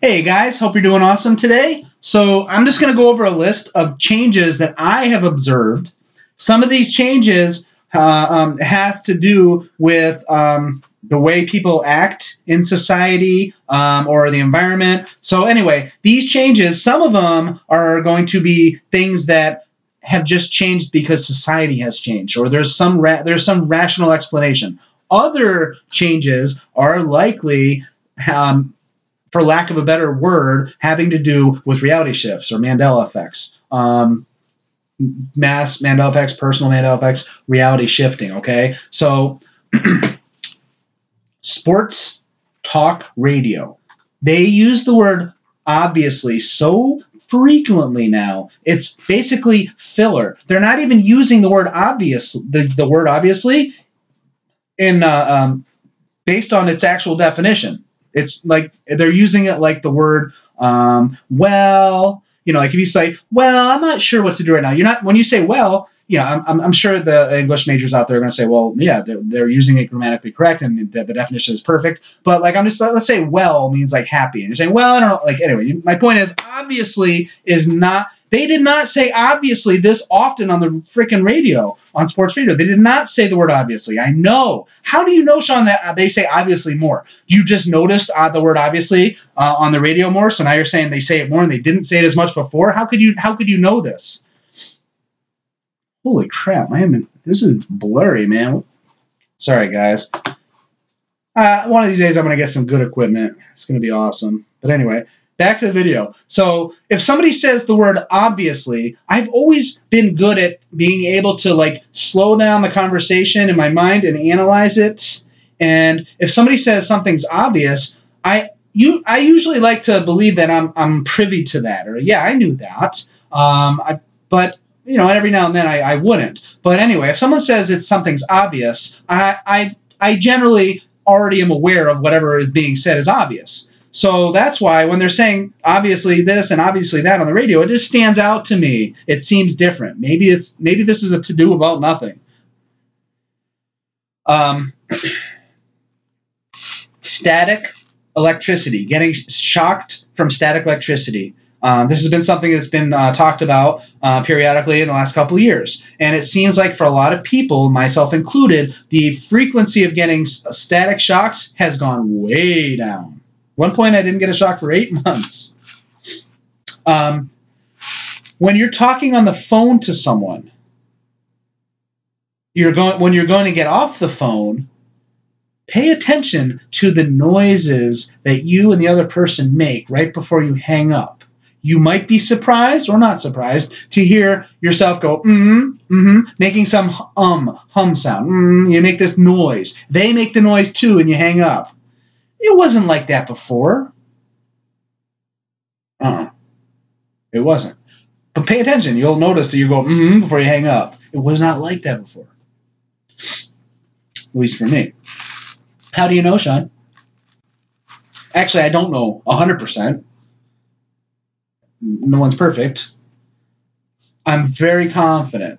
Hey guys, hope you're doing awesome today. So I'm just going to go over a list of changes that I have observed. Some of these changes has to do with the way people act in society or the environment. So anyway, these changes, some of them are going to be things that have just changed because society has changed, or there's some rational explanation. Other changes are likely for lack of a better word, having to do with reality shifts or Mandela effects. Mass Mandela effects, personal Mandela effects, reality shifting, okay? So sports talk radio. They use the word obviously so frequently now. It's basically filler. They're not even using the word obvious, the word obviously in based on its actual definition. It's like they're using it like the word, well, like if you say, well, I'm not sure what to do right now. You're not, when you say, well, I'm sure the English majors out there are going to say, well, yeah, they're using it grammatically correct and the definition is perfect. But like, let's say well means like happy. And you're saying, well, I don't know. Like, anyway, my point is obviously is not, they did not say obviously this often on the freaking radio, on sports radio. They did not say the word obviously. I know. How do you know, Sean, that they say obviously more? You just noticed the word obviously on the radio more, so now you're saying they say it more and they didn't say it as much before? How could you know this? Holy crap, man. This is blurry, man. Sorry, guys. One of these days I'm going to get some good equipment. It's going to be awesome. But anyway, back to the video. So if somebody says the word obviously, I've always been good at being able to like slow down the conversation in my mind and analyze it. And if somebody says something's obvious, I usually like to believe that I'm privy to that, or yeah, I knew that. But every now and then I wouldn't. But anyway, if someone says something's obvious, I generally already am aware of whatever is being said is obvious. So that's why when they're saying obviously this and obviously that on the radio, it just stands out to me. It seems different. Maybe this is a to-do about nothing. Static electricity, getting shocked from static electricity. This has been something that's been talked about periodically in the last couple of years. And it seems like for a lot of people, myself included, the frequency of getting static shocks has gone way down. One point, I didn't get a shock for 8 months. When you're talking on the phone to someone, when you're going to get off the phone, pay attention to the noises that you and the other person make right before you hang up. You might be surprised or not surprised to hear yourself go, making some hum sound. You make this noise. They make the noise too, and you hang up. It wasn't like that before. It wasn't. But pay attention. You'll notice that you go, before you hang up. It was not like that before. At least for me. How do you know, Sean? Actually, I don't know 100%. No one's perfect. I'm very confident.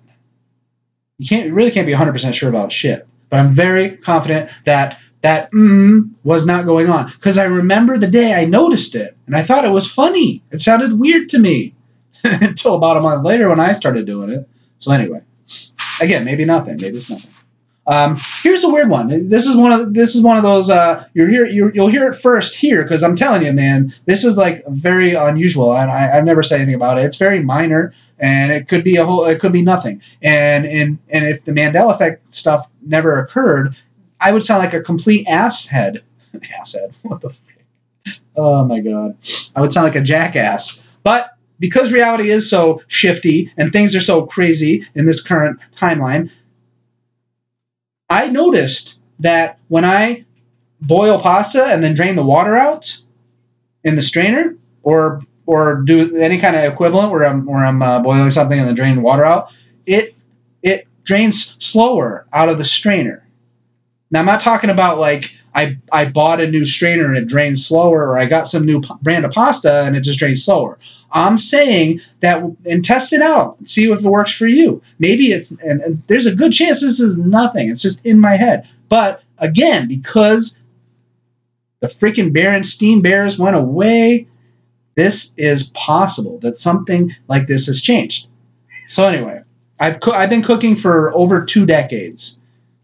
You really can't be 100% sure about shit. But I'm very confident that was not going on. Because I remember the day I noticed it, and I thought it was funny. It sounded weird to me. Until about a month later when I started doing it. So anyway. Again, maybe nothing. Maybe it's nothing. Here's a weird one. This is one of those. You'll hear it first here because I'm telling you, man, this is like very unusual, and I've never said anything about it. It's very minor, and it could be it could be nothing. And if the Mandela effect stuff never occurred, I would sound like a complete asshead. Asshead. What the? Oh my god. I would sound like a jackass. But because reality is so shifty and things are so crazy in this current timeline, I noticed that when I boil pasta and then drain the water out in the strainer, or do any kind of equivalent where I'm boiling something and then draining the water out, it drains slower out of the strainer. Now I'm not talking about like I bought a new strainer and it drains slower, or I got some new brand of pasta and it just drains slower. I'm saying that, and test it out and see if it works for you. Maybe it's, and there's a good chance this is nothing. It's just in my head. But again, because The freaking Berenstein Bears went away. This is possible that something like this has changed. So anyway, I've been cooking for over 2 decades.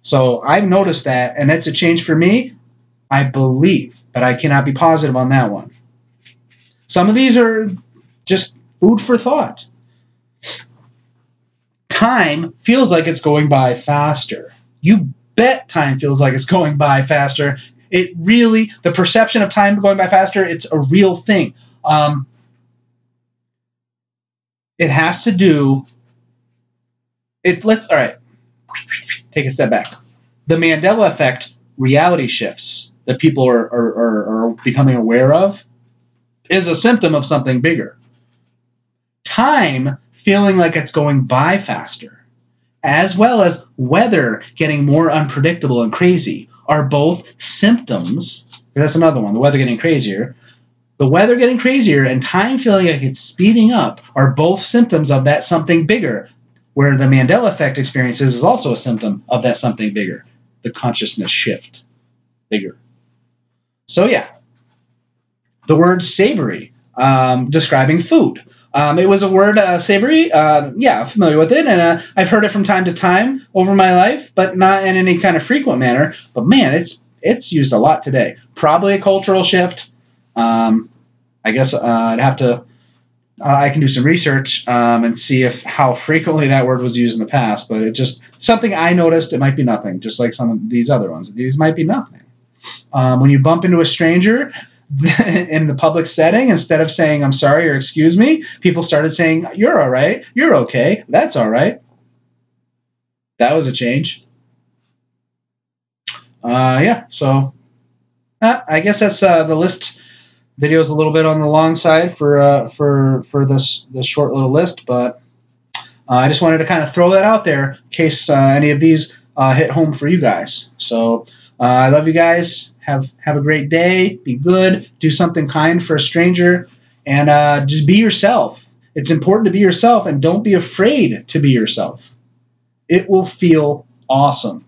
So I've noticed that, and it's a change for me, I believe, but I cannot be positive on that one. Some of these are just food for thought. Time feels like it's going by faster. You bet time feels like it's going by faster. It really, the perception of time going by faster, it's a real thing. It has to do, all right, take a step back. The Mandela effect, reality shifts that people are becoming aware of, is a symptom of something bigger. Time feeling like it's going by faster, as well as weather getting more unpredictable and crazy, are both symptoms. That's another one, the weather getting crazier. The weather getting crazier and time feeling like it's speeding up are both symptoms of that something bigger, where the Mandela effect experiences is also a symptom of that something bigger, the consciousness shift, bigger. So yeah, the word savory, describing food. It was a word, savory, I'm familiar with it, and I've heard it from time to time over my life, but not in any kind of frequent manner. But man, it's used a lot today. Probably a cultural shift. I guess I'd have to, I can do some research and see how frequently that word was used in the past, but it's just something I noticed. It might be nothing, just like some of these other ones. These might be nothing. When you bump into a stranger in the public setting, instead of saying, I'm sorry or excuse me, people started saying, you're all right, you're okay, that's all right. That was a change. So I guess that's the list. Video is a little bit on the long side for this short little list, but I just wanted to kind of throw that out there in case any of these hit home for you guys. So I love you guys. Have a great day. Be good. Do something kind for a stranger, and just be yourself. It's important to be yourself, and don't be afraid to be yourself. It will feel awesome.